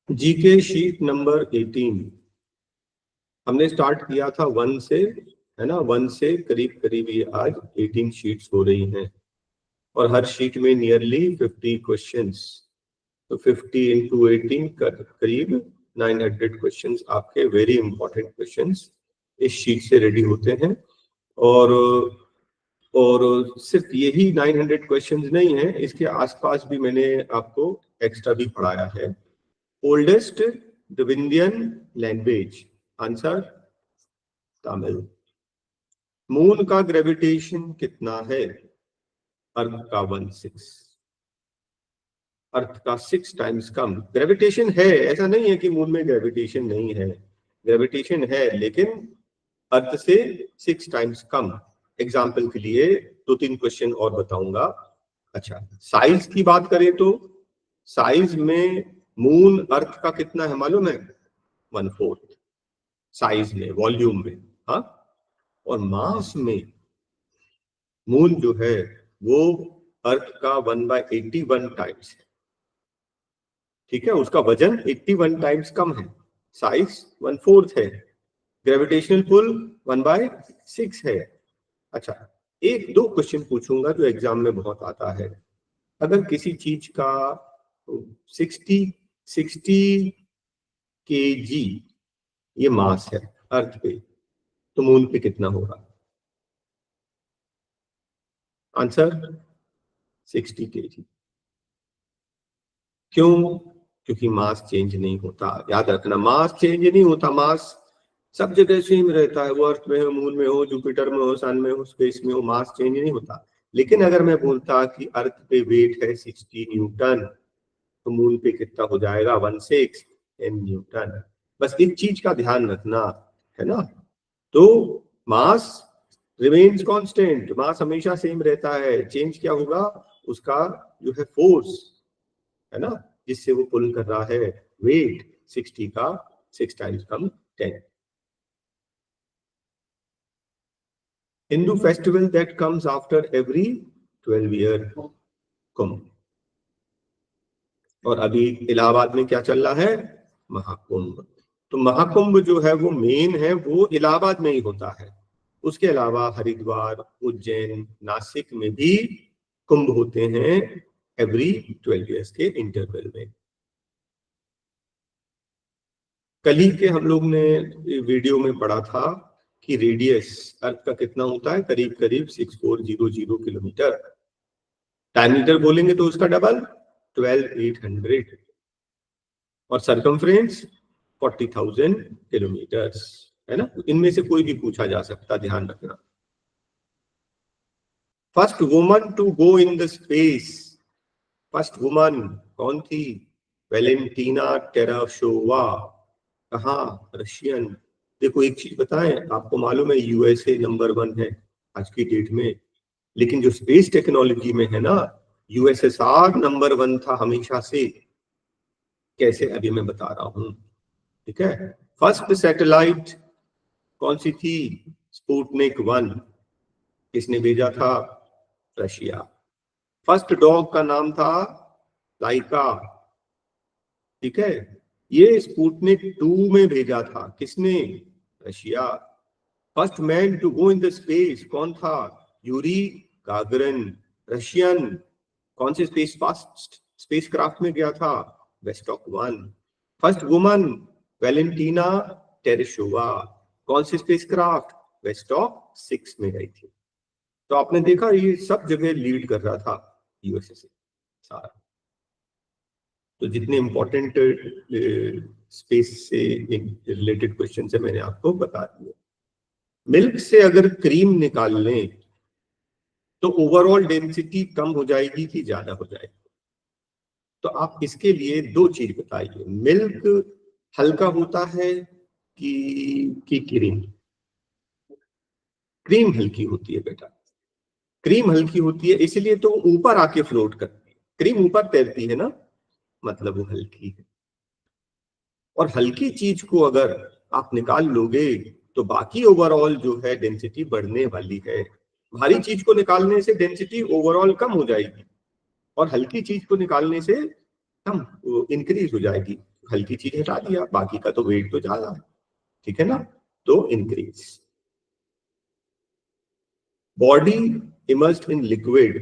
GK sheet number 18 हमने start किया था 1 से, है ना। 1 से करीब करीब ये आज 18 शीट्स हो रही हैं और हर शीट में नियरली 50 क्वेश्चंस। तो 50 इंटू 18 करीब 900 क्वेश्चंस आपके वेरी इंपॉर्टेंट क्वेश्चंस इस शीट से रेडी होते हैं। और सिर्फ यही 900 क्वेश्चंस नहीं है, इसके आसपास भी मैंने आपको एक्स्ट्रा भी पढ़ाया है। Oldest Dravidian language, answer Tamil. Moon का ग्रेविटेशन कितना है? अर्थ का 1/6, अर्थ का 6 टाइम्स कम ग्रेविटेशन है। ऐसा नहीं है कि मून में ग्रेविटेशन नहीं है, ग्रेविटेशन है, लेकिन अर्थ से 6 टाइम्स कम। एग्जाम्पल के लिए 2-3 क्वेश्चन और बताऊंगा। अच्छा, साइज की बात करें तो साइज में मून अर्थ का कितना है मालूम है? 1/4 साइज में, वॉल्यूम में, हाँ। और मास में मून जो है वो अर्थ का 1/81 टाइम्स है। ठीक है, उसका वजन 81 टाइम्स कम है, साइज 1/4 है, ग्रेविटेशनल पुल 1/6 है। अच्छा, 1-2 क्वेश्चन पूछूंगा जो एग्जाम में बहुत आता है। अगर किसी चीज का 60 kg ये मास है अर्थ पे, तो मून पे कितना होगा? Answer 60 kg। क्यों? क्योंकि मास चेंज नहीं होता। याद रखना, मास चेंज नहीं होता, मास सब जगह सेम रहता है। वो अर्थ में हो, मून में हो, जुपिटर में हो, सन में हो, स्पेस में हो, मास चेंज नहीं होता। लेकिन अगर मैं बोलता कि अर्थ पे वेट है 60 न्यूटन, तो मून पे कितना हो जाएगा? 1/6 न्यूटन। बस एक चीज का ध्यान रखना, है ना। तो मास रिमेन्स कांस्टेंट, मास हमेशा सेम रहता है। चेंज क्या होगा? उसका जो है फोर्स, है ना, जिससे वो पुल कर रहा है। वेट 60 का 6 टाइम्स कम 10। Hindu festival that comes after every 12 year, Kumbh. और अभी इलाहाबाद में क्या चल रहा है? महाकुंभ। तो महाकुंभ जो है वो मेन है, वो इलाहाबाद में ही होता है। उसके अलावा हरिद्वार, उज्जैन, नासिक में भी कुंभ होते हैं एवरी 12 ईयर्स के इंटरवल में। कल ही के हम लोग ने वीडियो में पढ़ा था कि रेडियस अर्थ का कितना होता है? करीब करीब 6400 किलोमीटर। डायमीटर बोलेंगे तो उसका डबल 12800, और सरकमफ्रेंस 40,000 किलोमीटर, है ना। इनमें से कोई भी पूछा जा सकता, ध्यान रखना। First woman to go in the space, first woman कौन थी? Valentina Tereshova. कहाँ? रशियन। देखो एक चीज बताएं, आपको मालूम है यूएसए नंबर 1 है आज की डेट में, लेकिन जो स्पेस टेक्नोलॉजी में है ना, यूएसएसआर नंबर 1 था हमेशा से। कैसे? अभी मैं बता रहा हूं, ठीक है। फर्स्ट सैटेलाइट कौन सी थी? स्पुतनिक 1। किसने भेजा था? रशिया। फर्स्ट डॉग का नाम था लाइका, ठीक है। ये स्पुतनिक 2 में भेजा था, किसने? Russia. First man to go in the space कौन था? Yuri Gagarin, Russian. कौन से स्पेस क्राफ्ट में गया था? Vostok 1। First woman Valentina Tereshova, कौन से स्पेस क्राफ्ट? वेस्टॉक 6 में गई थी। तो आपने देखा ये सब जगह लीड कर रहा था यूएसए से सारा। तो जितने इंपॉर्टेंट स्पेस से रिलेटेड क्वेश्चन है मैंने आपको बता दिए। मिल्क से अगर क्रीम निकाल लें तो ओवरऑल डेंसिटी कम हो जाएगी कि ज्यादा हो जाएगी? तो आप इसके लिए 2 चीज बताइए। मिल्क हल्का होता है कि क्रीम? क्रीम हल्की होती है बेटा, क्रीम हल्की होती है, इसलिए तो ऊपर आके फ्लोट करती है। क्रीम ऊपर तैरती है ना, मतलब वो हल्की है। और हल्की चीज को अगर आप निकाल लोगे तो बाकी ओवरऑल जो है डेंसिटी बढ़ने वाली है। भारी चीज को निकालने से डेंसिटी ओवरऑल कम हो जाएगी और हल्की चीज को निकालने से कम इंक्रीज हो जाएगी। हल्की चीज हटा दिया, बाकी का तो वेट तो ज्यादा है, ठीक है ना, तो increase. Body immersed in liquid,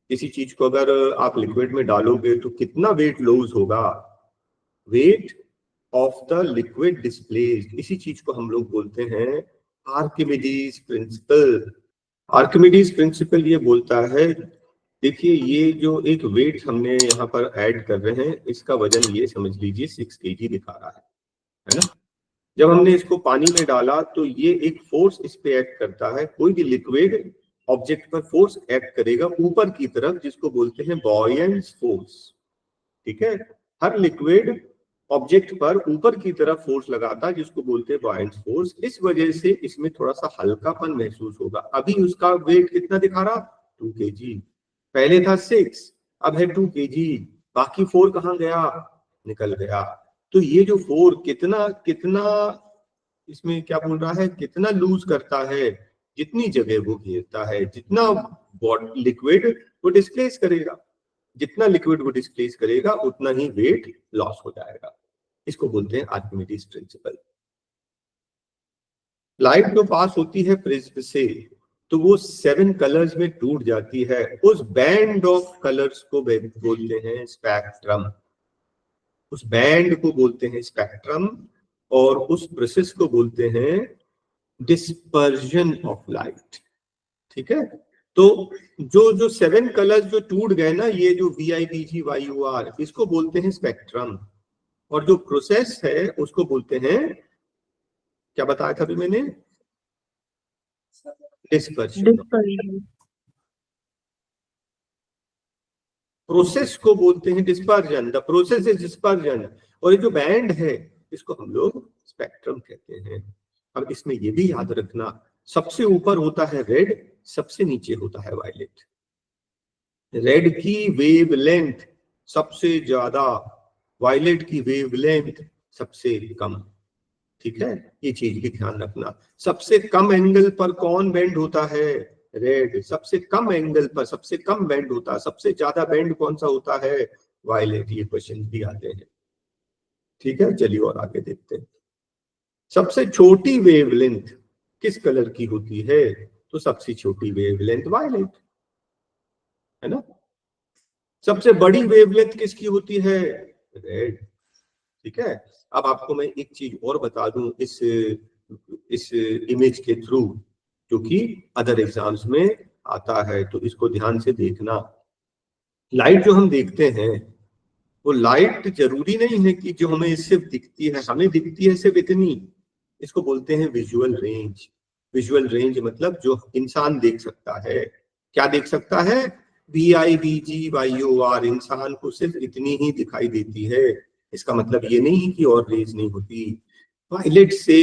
किसी चीज को अगर आप लिक्विड में डालोगे तो कितना वेट लूज होगा, weight of the liquid displaced, इसी चीज को हम लोग बोलते हैं आर्किमिडीज प्रिंसिपल। आर्किमिडीज प्रिंसिपल ये बोलता है, देखिए ये जो एक वेट हमने यहाँ पर ऐड कर रहे हैं, इसका वजन ये समझ लीजिए 6 kg दिखा रहा है ना। जब हमने इसको पानी में डाला तो ये एक फोर्स इस पे एक्ट करता है, कोई भी लिक्विड ऑब्जेक्ट पर फोर्स एक्ट करेगा ऊपर की तरफ, जिसको बोलते हैं बॉयंस फोर्स, ठीक है। हर लिक्विड ऑब्जेक्ट पर ऊपर की तरफ फोर्स लगाता है, जिसको बोलते हैं बॉयंस फोर्स। इस वजह से इसमें थोड़ा सा हल्कापन महसूस होगा। अभी उसका वेट कितना दिखा रहा, 2 kg, पहले था 6, अब है 2 kg, बाकी 4 कहाँ गया, निकल गया। तो ये जो 4 कितना कितना इसमें क्या बोल रहा है, कितना लूज करता है, जितनी जगह वो घेरता है, जितना लिक्विड वो डिस्प्लेस करेगा, जितना लिक्विड वो डिस्प्लेस करेगा उतना ही वेट लॉस हो जाएगा। इसको बोलते हैं आर्किमिडीज प्रिंसिपल। लाइट जो पास होती है प्रिज्म से तो वो 7 कलर्स में टूट जाती है, उस बैंड ऑफ कलर्स को बोलते हैं स्पेक्ट्रम, उस बैंड को बोलते हैं स्पेक्ट्रम, और उस प्रोसेस को बोलते हैं डिस्पर्जन ऑफ लाइट, ठीक है। तो जो 7 कलर्स जो टूट गए ना, ये जो VIBGYOR, इसको बोलते हैं स्पेक्ट्रम, और जो प्रोसेस है उसको बोलते हैं, क्या बताया था अभी मैंने, डिस्पर्जन। प्रोसेस को बोलते हैं dispersion, the process is dispersion, और ये जो बैंड है इसको हम लोग स्पेक्ट्रम कहते हैं। अब इसमें ये भी याद रखना, सबसे ऊपर होता है रेड, सबसे नीचे होता है वायलेट। रेड की वेवलेंथ सबसे ज्यादा, वायलेट की वेवलेंथ सबसे कम, ठीक है, ये चीज भी ध्यान रखना। सबसे कम एंगल पर कौन बेंड होता है, रेड, सबसे कम एंगल पर सबसे कम बेंड होता है, सबसे ज्यादा बेंड कौन सा होता है, वायलेट। ये क्वेश्चन भी आते हैं, ठीक है। चलिए और आगे देखते हैं। सबसे छोटी वेवलेंथ किस कलर की होती है, तो सबसे छोटी वेवलेंथ वायलेट, है ना। सबसे बड़ी वेवलेंथ किसकी होती है, रेड, ठीक है। अब आपको मैं एक चीज और बता दूं इस इमेज के थ्रू, जो कि अदर एग्जाम्स में आता है, तो इसको ध्यान से देखना। लाइट जो हम देखते हैं, वो लाइट जरूरी नहीं है कि जो हमें सिर्फ दिखती है, हमें दिखती है सिर्फ इतनी, इसको बोलते हैं विजुअल रेंज। विजुअल रेंज मतलब जो इंसान देख सकता है, क्या देख सकता है, VIBGYOR, इंसान को सिर्फ इतनी ही दिखाई देती है। इसका मतलब ये नहीं कि और रेंज नहीं होती। वायलेट से,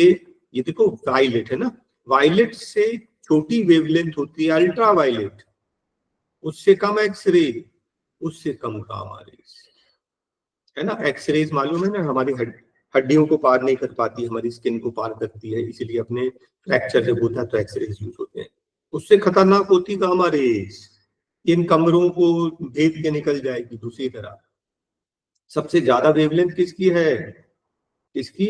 ये देखो वायलेट है ना, वायलेट से छोटी वेवलेंथ होती है अल्ट्रा वायलेट, उससे कम एक्सरे, उससे कम गामा रेज, है ना। एक्सरेज मालूम है ना, हमारी हड्डियों को पार नहीं कर पाती, हमारी स्किन को पार करती है, इसीलिए अपने फ्रैक्चर जब होता है तो एक्सरेज यूज होते हैं। उससे खतरनाक होती गामा रेज, इन कमरों को भेद के निकल जाएगी दूसरी तरह। सबसे ज्यादा वेवलेंथ किसकी है, इसकी,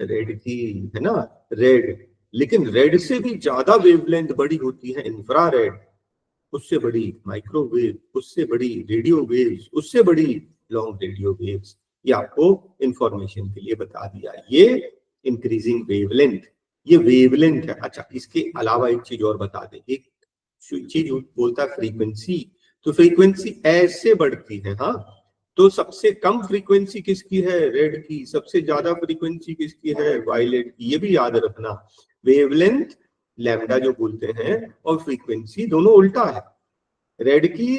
रेड की, है ना, रेड। लेकिन रेड से भी ज्यादा वेवलेंथ बड़ी होती है इंफ्रारेड, उससे बड़ी माइक्रोवेव, उससे बड़ी रेडियो वेव्स, उससे बड़ी लॉन्ग रेडियो वेव्स। ये आपको इंफॉर्मेशन के लिए बता दिया, ये इंक्रीजिंग वेवलेंथ, ये वेवलेंथ है। अच्छा, इसके अलावा एक चीज और बता दें, एक चीज बोलता है फ्रीक्वेंसी, तो फ्रीक्वेंसी ऐसे बढ़ती है, हाँ। तो सबसे कम फ्रीक्वेंसी किसकी है, रेड की, सबसे ज्यादा फ्रीक्वेंसी किसकी है, वायलेट की। ये भी याद रखना, वेवलेंथ लैम्डा जो बोलते हैं और फ्रीक्वेंसी दोनों उल्टा है। रेड की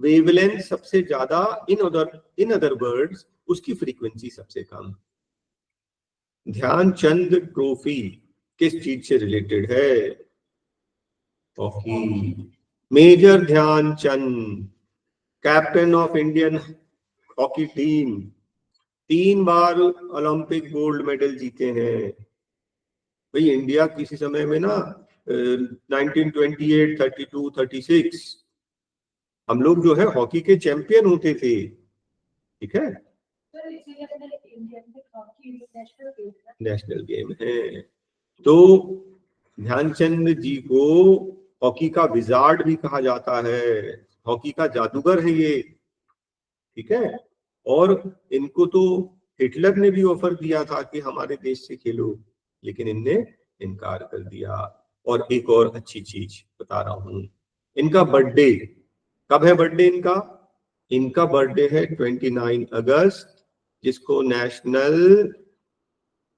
वेवलेंथ सबसे ज्यादा, इन अदर वर्ड्स उसकी फ्रीक्वेंसी सबसे कम। ध्यानचंद ट्रॉफी किस चीज से रिलेटेड है, hockey. Major Dhyan Chand, captain of Indian hockey team, 3 बार ओलंपिक गोल्ड मेडल जीते हैं। भाई इंडिया किसी समय में ना 1928, 32, 36 हम लोग जो है हॉकी के चैंपियन होते थे, ठीक है। नेशनल गेम है। तो ध्यानचंद जी को हॉकी का विजार्ड भी कहा जाता है, हॉकी का जादूगर है ये, ठीक है। और इनको तो हिटलर ने भी ऑफर दिया था कि हमारे देश से खेलो, लेकिन इनने इनकार कर दिया। और एक और अच्छी चीज बता रहा हूं, इनका बर्थडे कब है? बर्थडे इनका इनका बर्थडे है 29 अगस्त, जिसको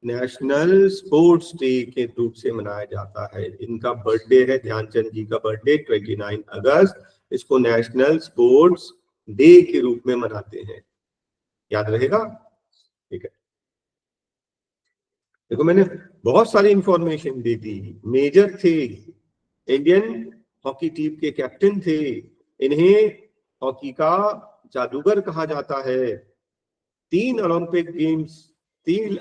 नेशनल स्पोर्ट्स डे के रूप से मनाया जाता है। इनका बर्थडे है, ध्यानचंद जी का बर्थडे 29 अगस्त, इसको नेशनल स्पोर्ट्स डे के रूप में मनाते हैं। याद रहेगा? ठीक है। देखो मैंने बहुत सारी इंफॉर्मेशन दे दी। मेजर थे, इंडियन हॉकी टीम के कैप्टन थे, इन्हें हॉकी का जादूगर कहा जाता है। 3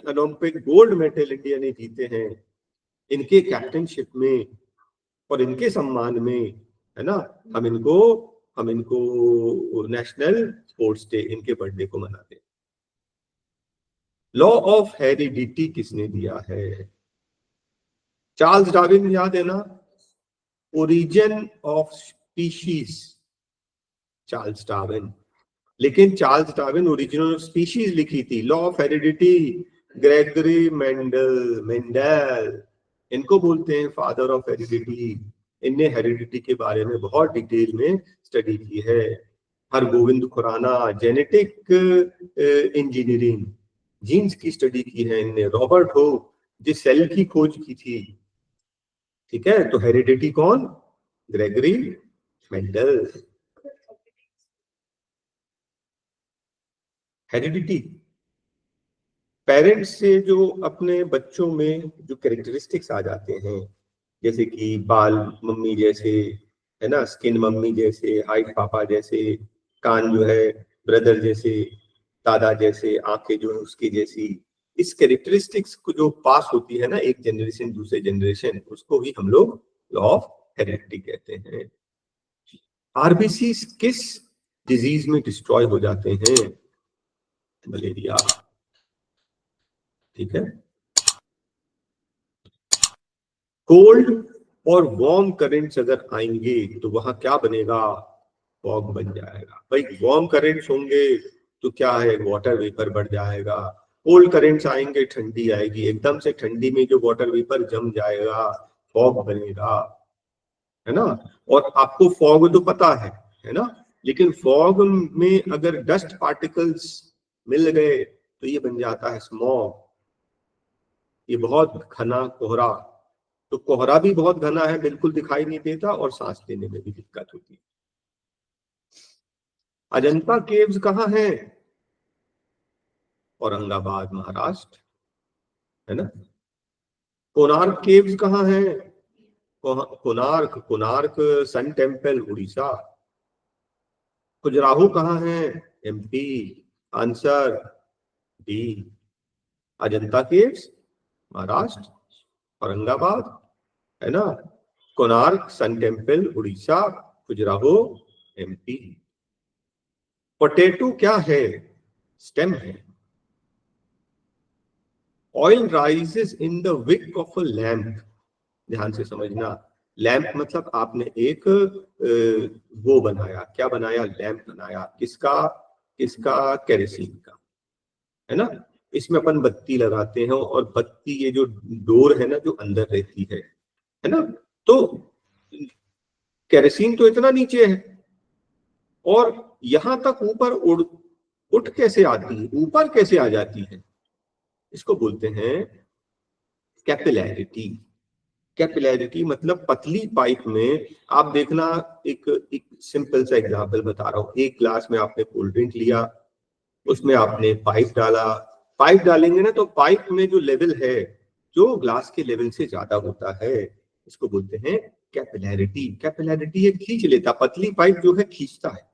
ओलंपिक गोल्ड मेडल इंडिया ने जीते हैं इनके कैप्टनशिप में और इनके सम्मान में, है ना। हम इनको नेशनल स्पोर्ट्स डे, इनके बर्थडे को मनाते हैं। लॉ ऑफ हेरिडिटी किसने दिया है? चार्ल्स डार्विन, याद है ना? Origin of species, Charles Darwin. लेकिन Charles Darwin origin of species लिखी थी। Law of heredity Gregory Mendel, इनको बोलते हैं फादर ऑफ हेरिडिटी। इनने हेरिडिटी के बारे में बहुत डिटेल में स्टडी की है। Hargobind Khorana, genetic engineering, genes की स्टडी की है इनने। रॉबर्ट हुक, जिस सेल की खोज की थी, ठीक है। तो हेरिडिटी कौन? Gregory Mendel. हेरिडिटी पेरेंट्स से जो अपने बच्चों में जो कैरेक्टरिस्टिक्स आ जाते हैं, जैसे कि बाल मम्मी जैसे, है ना, स्किन मम्मी जैसे, हाइट पापा जैसे, कान जो है ब्रदर जैसे, दादा जैसे, आंखें जो है उसकी जैसी, इस कैरेक्टरिस्टिक्स को जो पास होती है ना एक जनरेशन दूसरे जनरेशन, उसको ही हम लोग लॉ ऑफ हेरिडिटी कहते हैं। आरबीसी किस डिजीज में डिस्ट्रॉय हो जाते हैं? मलेरिया, ठीक है। कोल्ड और वार्म करंट्स अगर आएंगे तो वहां क्या बनेगा? फॉग बन जाएगा। भाई वार्म करंट्स होंगे तो क्या है? वाटर वेपर बढ़ जाएगा। कोल्ड करंट्स आएंगे, ठंडी आएगी, एकदम से ठंडी में जो वाटर वेपर जम जाएगा, फॉग बनेगा, है ना। और आपको फॉग तो पता है ना, लेकिन फॉग में अगर डस्ट पार्टिकल्स मिल गए तो ये बन जाता है स्मॉग। ये बहुत घना कोहरा, तो कोहरा भी बहुत घना है, बिल्कुल दिखाई नहीं देता और सांस लेने में भी दिक्कत होती है। अजंता केव्स कहाँ है? औरंगाबाद, महाराष्ट्र, है ना। कोणार्क केव्स कहाँ है? Konark Konark sun temple, Orissa. खजुराहो कहाँ है? MP. Answer D. Ajanta caves Maharashtra, Aurangabad, है ना। Konark sun temple Orissa, Khajuraho MP. Potato क्या है? स्टेम है। Oil rises in the wick of a lamp, ध्यान से समझना। लैम्प मतलब आपने एक वो बनाया, क्या बनाया? लैम्प बनाया। किसका? किसका? केरोसिन का, है ना। इसमें अपन बत्ती लगाते हैं और बत्ती, ये जो डोर है ना जो अंदर रहती है ना, तो केरोसिन तो इतना नीचे है और यहां तक ऊपर उठ कैसे आती है, ऊपर कैसे आ जाती है? इसको बोलते हैं कैपिलैरिटी। कैपिलैरिटी मतलब पतली पाइप में, आप देखना, एक सिंपल सा एग्जांपल बता रहा हूं। एक ग्लास में आपने कोल्ड ड्रिंक लिया, उसमें आपने पाइप डाला। पाइप डालेंगे ना तो पाइप में जो लेवल है, जो ग्लास के लेवल से ज्यादा होता है, इसको बोलते हैं कैपिलैरिटी। कैपिलैरिटी ये खींच लेता, पतली पाइप जो है खींचता है,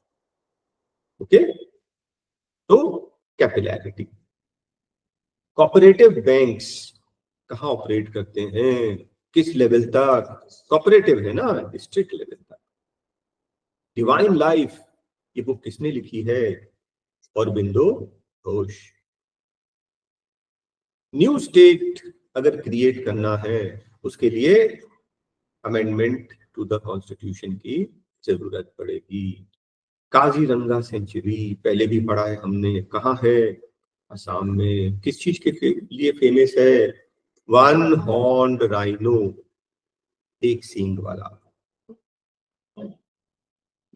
ओके। तो कैपिलैरिटी। कोऑपरेटिव बैंक्स कहाँ ऑपरेट करते हैं? किस लेवल तक? कोऑपरेटिव है ना, डिस्ट्रिक्ट लेवल तक। डिवाइन लाइफ ये बुक किसने लिखी है? औरबिंदो घोष। न्यू स्टेट अगर क्रिएट करना है उसके लिए अमेंडमेंट टू द कॉन्स्टिट्यूशन की जरूरत पड़ेगी। काजीरंगा सेंचुरी पहले भी पढ़ा है हमने, कहाँ है? असम में। किस चीज के लिए फेमस है? वन हॉर्न्ड राइनो, एक सींग वाला।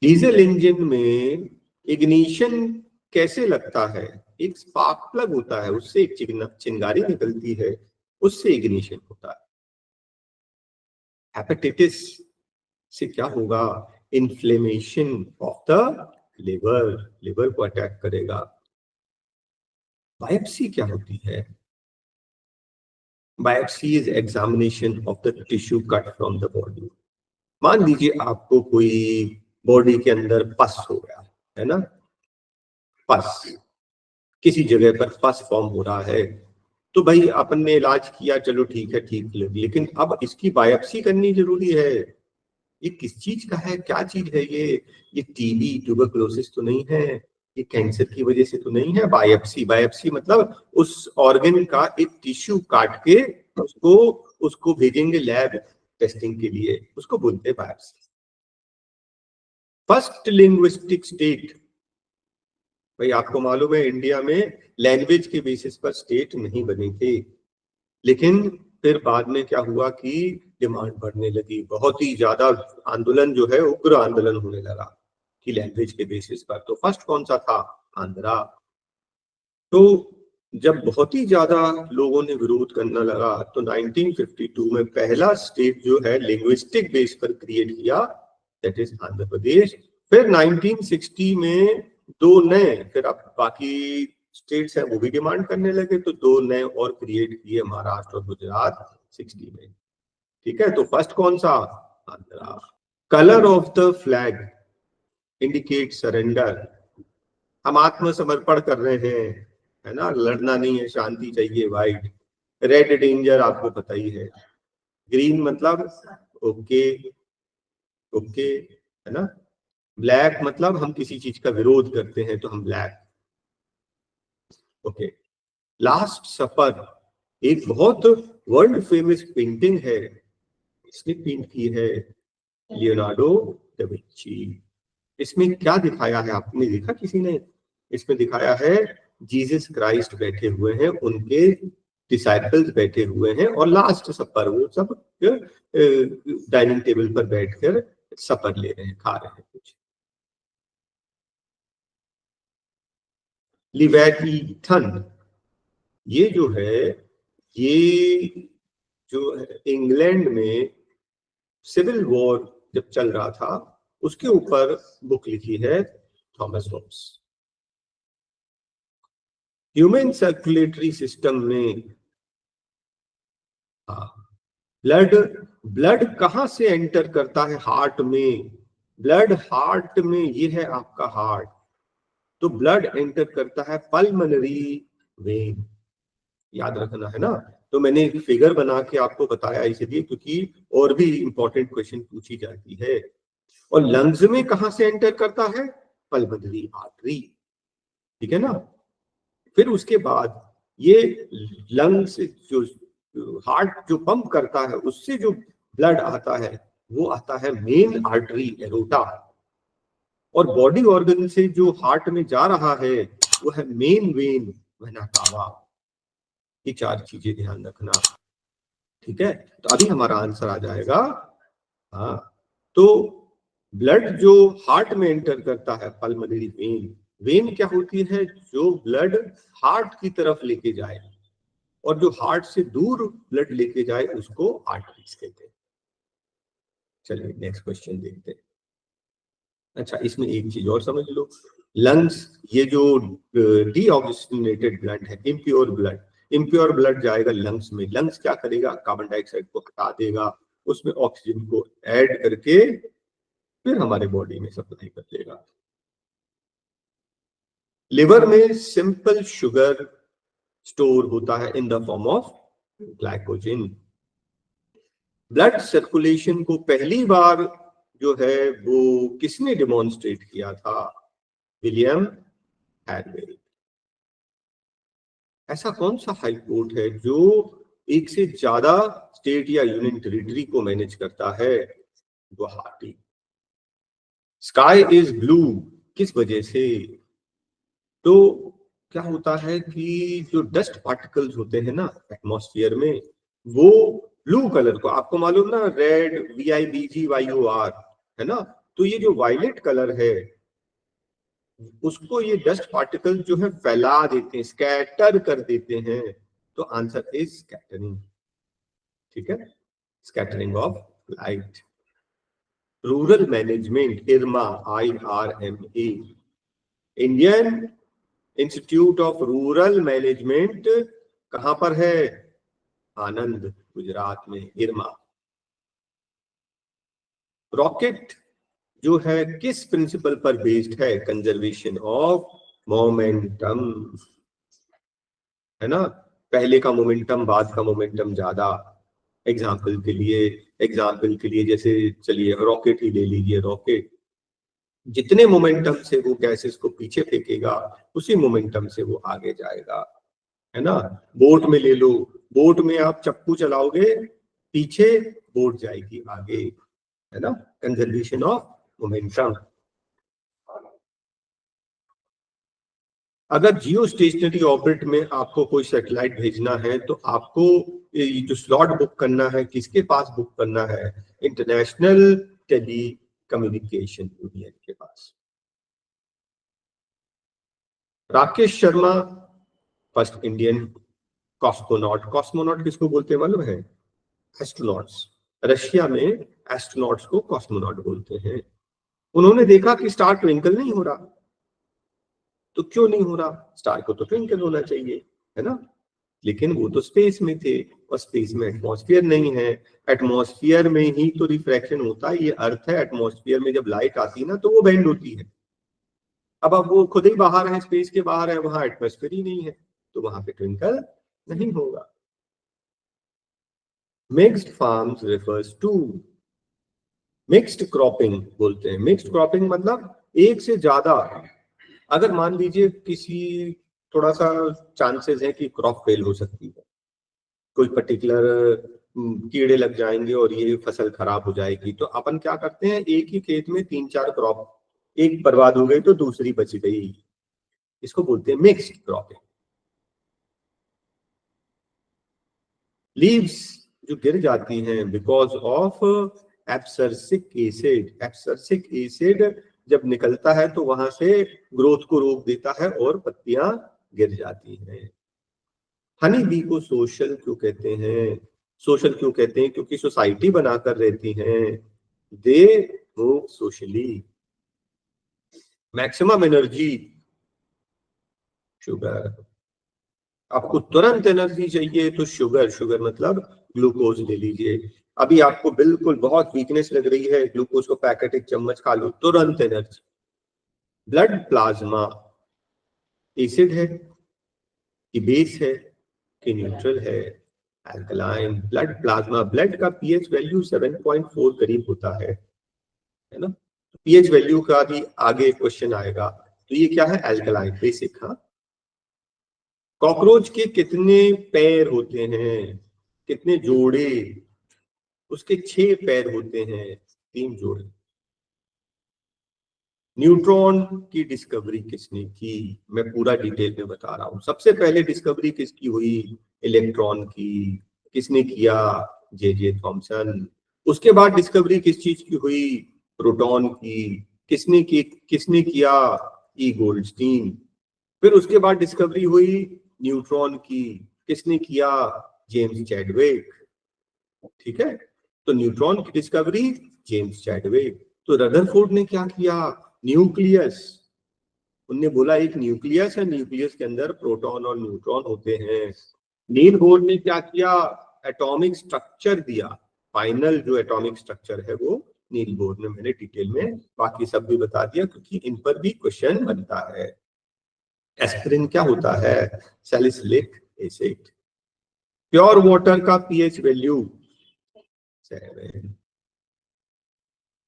डीजल इंजन में इग्निशन कैसे लगता है? एक स्पार्क प्लग होता है, उससे एक चिंगारी निकलती है, उससे इग्निशन होता है। हेपेटाइटिस से क्या होगा? Inflammation of the liver, liver को अटैक करेगा। बायोप्सी क्या होती है? Biopsy is examination of the tissue cut from the body. मान लीजिए आपको कोई बॉडी के अंदर पस हो गया है ना, पस, किसी जगह पर पस फॉर्म हो रहा है, तो भाई अपन ने इलाज किया, चलो ठीक है, ठीक लगी, लेकिन अब इसकी बायोप्सी करनी जरूरी है। ये किस चीज का है, क्या चीज है ये टीबी ट्यूबरकुलोसिस तो नहीं है, ये कैंसर की वजह से तो नहीं है। बायोप्सी, बायोप्सी मतलब उस ऑर्गन का एक टिश्यू काट के उसको उसको भेजेंगे लैब टेस्टिंग के लिए, उसको बोलते हैं बायोप्सी। फर्स्ट लिंग्विस्टिक स्टेट, भाई आपको मालूम है इंडिया में लैंग्वेज के बेसिस पर स्टेट नहीं बने थे, लेकिन फिर बाद में क्या हुआ कि डिमांड बढ़ने लगी, बहुत ही ज्यादा आंदोलन जो है, उग्र आंदोलन होने लगा कि लैंग्वेज के बेसिस पर। तो फर्स्ट कौन सा था? आंध्रा। तो जब बहुत ही ज्यादा लोगों ने विरोध करना लगा तो 1952 में पहला स्टेट जो है लिंग्विस्टिक बेस पर क्रिएट किया, दैट इज आंध्र प्रदेश। फिर 1960 में दो नए, फिर अब बाकी स्टेट्स हैं वो भी डिमांड करने लगे, तो दो नए और क्रिएट किए, महाराष्ट्र और गुजरात 60 में। ठीक है, तो फर्स्ट कौन सा? Andhra. Colour of the flag indicate surrender, हम आत्मसमर्पण कर रहे हैं, है ना, लड़ना नहीं है, शांति चाहिए। वाइट, रेड डेंजर आपको पता ही है। ग्रीन मतलब ओके, ओके, है ना। ब्लैक मतलब हम किसी चीज का विरोध करते हैं तो हम ब्लैक, ओके। लास्ट सफर एक बहुत वर्ल्ड फेमस पेंटिंग है, इसने पेंट की है लियोनार्डो दा विंची। इसमें क्या दिखाया है, आपने देखा किसी ने? इसमें दिखाया है जीसस क्राइस्ट बैठे हुए हैं, उनके डिसाइपल्स बैठे हुए हैं, और लास्ट सफर वो सब डाइनिंग टेबल पर बैठकर सफर ले रहे हैं, खा रहे हैं कुछ। लिवेटिथन, ये जो है, ये जो इंग्लैंड में सिविल वॉर जब चल रहा था उसके ऊपर बुक लिखी है Thomas Hobbes. Human circulatory system में, हाँ, ब्लड, ब्लड कहां से एंटर करता है? हार्ट में। ब्लड हार्ट में, ये है आपका हार्ट, तो ब्लड एंटर करता है पल्मोनरी वेन, याद रखना है ना। तो मैंने एक फिगर बना के आपको बताया इसलिए क्योंकि और भी इंपॉर्टेंट क्वेश्चन पूछी जाती है। और लंग्स में कहां से एंटर करता है? पल्मोनरी आर्टरी, ठीक है ना। फिर उसके बाद ये लंग से जो हार्ट जो पंप करता है उससे जो ब्लड आता है वो आता है मेन आर्टरी एरोटा, और बॉडी ऑर्गन से जो हार्ट में जा रहा है वो है मेन वेन वेना कावा। ये चार चीजें ध्यान रखना, ठीक है। तो अभी हमारा आंसर आ जाएगा, हाँ। तो ब्लड जो हार्ट में एंटर करता है पल्मोनरी वेन, वेन क्या होती है? जो ब्लड हार्ट की तरफ लेके जाए, और जो हार्ट से दूर ब्लड लेके जाए उसको आर्टरीज कहते हैं। चलिए नेक्स्ट क्वेश्चन देखते हैं। अच्छा, इसमें एक चीज और समझ लो, लंग्स, ये जो डीऑक्सीजनेटेड ब्लड है, इम्प्योर ब्लड, इम्प्योर ब्लड जाएगा लंग्स में। लंग्स क्या करेगा? कार्बन डाइऑक्साइड को हटा देगा, उसमें ऑक्सीजन को ऐड करके फिर हमारे बॉडी में सप्लाई कर देगा। लिवर में सिंपल शुगर स्टोर होता है in the form of glycogen. Blood circulation को पहली बार जो है वो किसने डिमॉन्स्ट्रेट किया था? विलियम हैरवे। ऐसा कौन सा हाई कोर्ट है जो एक से ज्यादा स्टेट या यूनियन टेरिटरी को मैनेज करता है? गुवाहाटी। स्काई इज ब्लू किस वजह से? तो क्या होता है कि जो डस्ट पार्टिकल्स होते हैं ना एटमॉस्फेयर में, वो ब्लू कलर को, आपको मालूम ना, रेड VIBGYOR है ना, तो ये जो वायलेट कलर है उसको ये डस्ट पार्टिकल जो है फैला देते हैं, स्कैटर कर देते हैं। तो आंसर इज स्कैटरिंग। ठीक है, scattering of light. Rural management, IRMA, IRMA, Indian institute of rural management कहां पर है? आनंद, गुजरात में, IRMA। रॉकेट जो है किस प्रिंसिपल पर बेस्ड है? कंजर्वेशन ऑफ मोमेंटम, है ना, पहले का मोमेंटम बाद का मोमेंटम ज्यादा। एग्जाम्पल के लिए जैसे चलिए रॉकेट ही ले लीजिए। रॉकेट जितने मोमेंटम से वो गैसेस को पीछे फेंकेगा उसी मोमेंटम से वो आगे जाएगा, है ना। बोट में ले लो, बोट में आप चप्पू चलाओगे पीछे, बोट जाएगी आगे, है ना। Conservation of momentum. अगर जियो स्टेशनरी ऑर्बिट में आपको कोई सैटेलाइट भेजना है तो आपको ये जो स्लॉट बुक करना है किसके पास बुक करना है? इंटरनेशनल टेली कम्युनिकेशन यूनियन के पास। Rakesh Sharma first Indian cosmonaut. Cosmonaut किसको बोलते हैं मालूम है? एस्ट्रोनॉट्स। रशिया में एस्ट्रोनॉट्स को कॉस्मोनॉट बोलते हैं। उन्होंने देखा कि स्टार ट्विंकल नहीं हो रहा। तो क्यों नहीं हो रहा? स्टार को तो ट्विंकल होना चाहिए, है ना। लेकिन वो तो स्पेस में थे और स्पेस में एटमॉस्फेयर नहीं है। एटमॉस्फेयर में ही तो रिफ्रैक्शन होता है, ये अर्थ है। एटमॉस्फेयर में जब लाइट आती है ना तो वो बेंड होती है। अब वो खुद ही बाहर है, स्पेस के बाहर है, वहां एटमॉस्फेयर ही नहीं है, तो वहां पे ट्विंकल नहीं होगा। Mixed farms refers to, mixed cropping बोलते हैं। मिक्स्ड क्रॉपिंग मतलब एक से ज्यादा, अगर मान लीजिए किसी थोड़ा सा चांसेस है कि क्रॉप फेल हो सकती है, कोई पर्टिकुलर कीड़े लग जाएंगे और ये फसल खराब हो जाएगी, तो अपन क्या करते हैं, एक ही खेत में 3-4 क्रॉप, एक बर्बाद हो गई तो दूसरी बच गई, इसको बोलते हैं मिक्स्ड क्रॉपिंग। लीव्स जो गिर जाती हैं बिकॉज ऑफ एब्सर्सिक एसिड, एब्सर्सिक एसिड जब निकलता है तो वहां से ग्रोथ को रोक देता है और पत्तियां गिर जाती हैं। हनी बी को सोशल क्यों कहते हैं? सोशल क्यों कहते हैं? क्योंकि सोसाइटी बनाकर रहती हैं, they move socially. Maximum energy, sugar. आपको तुरंत एनर्जी चाहिए तो शुगर, शुगर मतलब ग्लूकोज ले लीजिए। अभी आपको बिल्कुल बहुत वीकनेस लग रही है, ग्लूकोज को पैकेट एक चम्मच खा लो, तुरंत एनर्जी। ब्लड प्लाज्मा एसिड है कि बेस है कि न्यूट्रल है? एल्कलाइन। ब्लड प्लाज्मा, ब्लड का पीएच वैल्यू 7.4 करीब होता है ना। पीएच वैल्यू का भी आगे क्वेश्चन आएगा। तो ये क्या है? Alkaline, basic. हाँ। कॉकरोच के कितने पैर होते हैं? कितने जोड़े? उसके 6 पैर होते हैं, 3 जोड़े। न्यूट्रॉन की डिस्कवरी किसने की? मैं पूरा डिटेल में बता रहा हूं। सबसे पहले डिस्कवरी किसकी हुई? इलेक्ट्रॉन की। किसने किया? J Thomson. उसके बाद डिस्कवरी किस चीज की हुई? प्रोटॉन की। किसने किया? ई गोल्डस्टीन। फिर उसके बाद डिस्कवरी हुई न्यूट्रॉन की। किसने किया? James Chadwick. ठीक है, तो न्यूट्रॉन की डिस्कवरी जेम्स चैडविक। तो रदरफोर्ड ने क्या किया? न्यूक्लियस। उनने बोला एक न्यूक्लियस है, न्यूक्लियस के अंदर प्रोटॉन और न्यूट्रॉन होते हैं। नील बोर ने क्या किया? एटॉमिक स्ट्रक्चर दिया। फाइनल जो एटॉमिक स्ट्रक्चर है वो नील बोर ने, मैंने डिटेल में बाकी सब भी बता दिया क्योंकि इन पर भी क्वेश्चन बनता है। एस्पिरिन क्या होता है? Salicylic acid. प्योर वाटर का पीएच वैल्यू 7।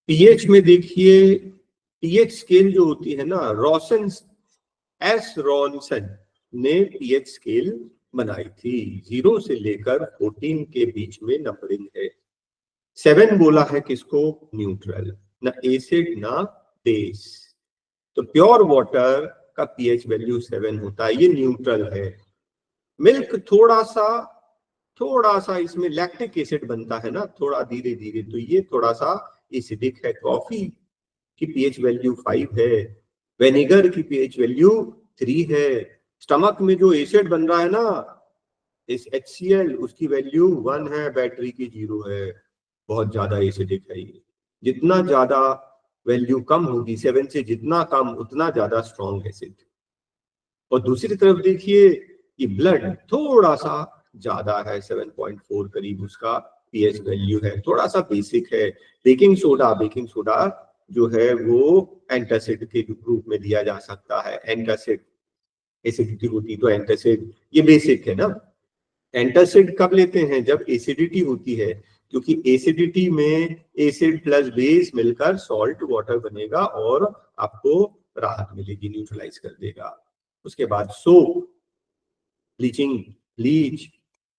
पीएच में देखिए, पीएच स्केल जो होती है ना, रॉसन, एस रॉनसन, ने पीएच स्केल बनाई थी। 0 से लेकर 14 के बीच में नंबरिंग है। 7 बोला है किसको? न्यूट्रल, ना एसिड ना बेस। तो प्योर वाटर का पीएच वैल्यू 7 होता है, ये न्यूट्रल है। मिल्क थोड़ा सा इसमें लैक्टिक एसिड बनता है ना, थोड़ा धीरे धीरे, तो ये थोड़ा सा एसिडिक है। कॉफी की पीएच वैल्यू 5 है, विनेगर की पीएच वैल्यू 3 है। स्टमक में जो एसिड बन रहा है ना, इस HCl, उसकी वैल्यू 1 है, बैटरी की 0 है। बहुत ज्यादा एसिडिक है ये। जितना ज्यादा वैल्यू कम होगी 7 से, जितना कम उतना ज्यादा स्ट्रॉन्ग एसिड। और दूसरी तरफ देखिए कि ब्लड थोड़ा सा ज्यादा है, 7.4 करीब उसका पीएच वैल्यू है, थोड़ा सा बेसिक है। बेकिंग सोडा जो है वो एंटासिड के रूप में दिया जा सकता है। एंटासिड एसिडिटी होती तो एंटासिड, ये बेसिक है ना। एंटासिड कब लेते हैं? जब एसिडिटी होती है, क्योंकि एसिडिटी में एसिड प्लस बेस मिलकर सॉल्ट वाटर बनेगा और आपको राहत मिलेगी, न्यूट्रलाइज कर देगा। उसके बाद सोप, ब्लीच,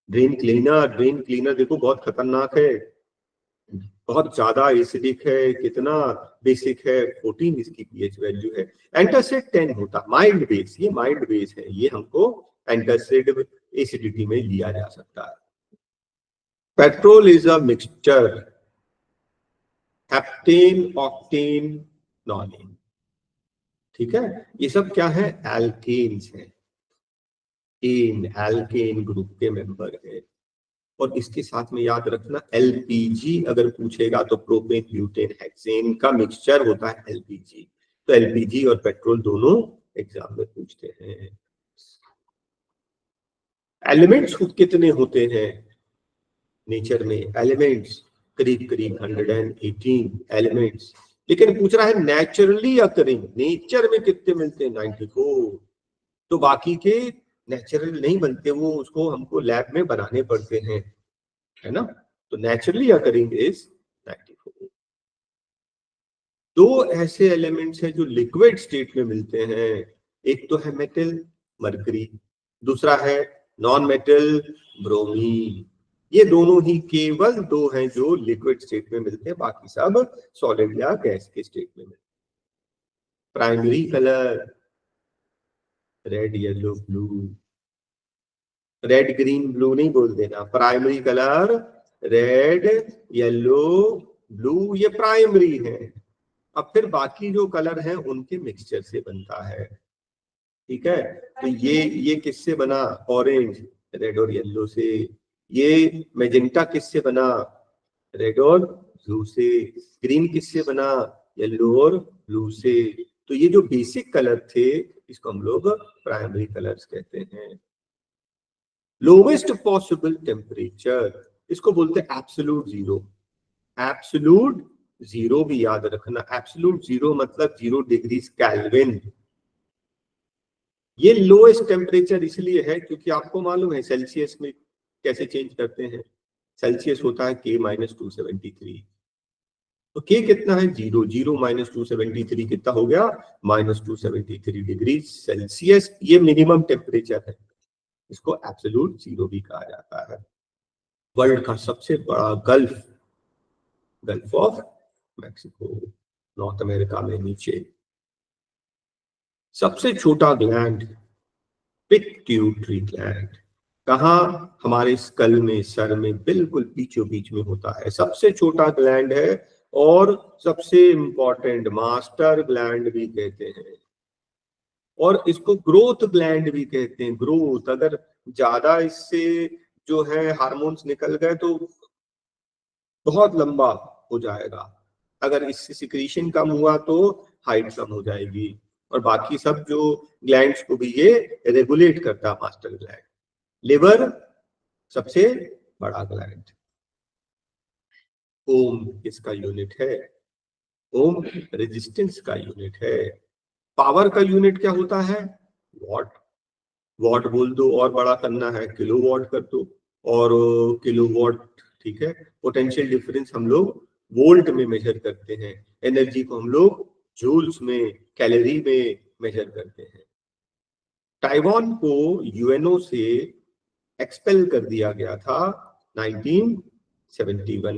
ड्रेन क्लीनर देखो बहुत खतरनाक है, बहुत ज्यादा एसिडिक है। कितना बेसिक है? 14 इसकी पीएच वैल्यू है। एंटासिड 10 होता, माइल्ड बेस, ये माइल्ड बेस है, ये हमको एंटासिड एसिडिटी में लिया जा सकता है। Petrol is a mixture, heptane, octane, नॉलेन, ठीक है। ये सब क्या है? एल्केन्स है, एल्केन ग्रुप के मेंबर है। और इसके साथ में याद रखना, एलपीजी अगर पूछेगा तो प्रोपेन ब्यूटेन हेक्सेन का मिक्सचर होता है एलपीजी। तो एलपीजी और पेट्रोल दोनों एग्जाम में पूछते हैं। एलिमेंट्स कितने होते हैं नेचर में? एलिमेंट्स करीब करीब 118 एलिमेंट्स। लेकिन पूछ रहा है नेचुरली अकरिंग, नेचर में कितने मिलते हैं? 94। तो बाकी के नेचुरल नहीं बनते, वो उसको हमको लैब में बनाने पड़ते हैं, है ना। तो नेचुरली अकरिंग इज 94। दो ऐसे एलिमेंट्स हैं जो लिक्विड स्टेट में मिलते हैं। एक तो है मेटल, मरकरी, दूसरा है नॉन मेटल, ब्रोमीन। ये दोनों ही केवल दो हैं जो लिक्विड स्टेट में मिलते हैं, बाकी सब सॉलिड या गैस के स्टेट में मिलते हैं। Primary colour red, yellow, blue, red green blue नहीं बोल देना। Primary colour red, yellow, blue, ये प्राइमरी है। अब फिर बाकी जो कलर हैं उनके मिक्सचर से बनता है, ठीक है। तो ये किससे बना? ऑरेंज, रेड और येलो से। ये मैजेंटा किससे बना? रेड और ब्लू से। ग्रीन किससे बना? येलो और ब्लू से। तो ये जो बेसिक कलर थे इसको हम लोग प्राइमरी कलर्स कहते हैं। लोवेस्ट पॉसिबल टेम्परेचर, इसको बोलते हैं एब्सोल्यूट जीरो। एब्सोल्यूट जीरो भी याद रखना, एब्सोल्यूट जीरो मतलब 0 डिग्री केल्विन। ये लोएस्ट टेम्परेचर इसलिए है क्योंकि आपको मालूम है सेल्सियस में कैसे चेंज करते हैं। सेल्सियस होता है K-273। तो K कितना है? 0। 0 - 273 कितना हो गया? -273 डिग्री सेल्सियस। ये मिनिमम टेम्परेचर है, इसको एब्सोल्यूट जीरो भी कहा जाता है। वर्ल्ड का सबसे बड़ा gulf of Mexico, north America में नीचे। सबसे छोटा ग्लैंड पिट्यूटरी ग्लैंड, कहाँ? हमारे स्कल में, सर में बिल्कुल बीचों बीच में होता है। सबसे छोटा ग्लैंड है और सबसे इंपॉर्टेंट, मास्टर ग्लैंड भी कहते हैं। और इसको ग्रोथ ग्लैंड भी कहते हैं। ग्रोथ, अगर ज्यादा इससे जो है हार्मोन्स निकल गए तो बहुत लंबा हो जाएगा। अगर इससे सिक्रीशन कम हुआ तो हाइट कम हो जाएगी। और बाकी सब जो ग्लैंड्स को भी ये रेगुलेट करता है, मास्टर ग्लैंड। लिवर सबसे बड़ा ग्लैंड। ओम इसका यूनिट है, ओम रेजिस्टेंस का यूनिट है। पावर का यूनिट क्या होता है? वॉट। वॉट बोल दो, और बड़ा करना है किलोवाट कर दो, और किलोवाट, ठीक है। पोटेंशियल डिफरेंस हम लोग वोल्ट में मेजर करते हैं। एनर्जी को हम लोग जूल्स में, कैलोरी में मेजर करते हैं। ताइवान को यूएनओ से एक्सपेल कर दिया गया था 1971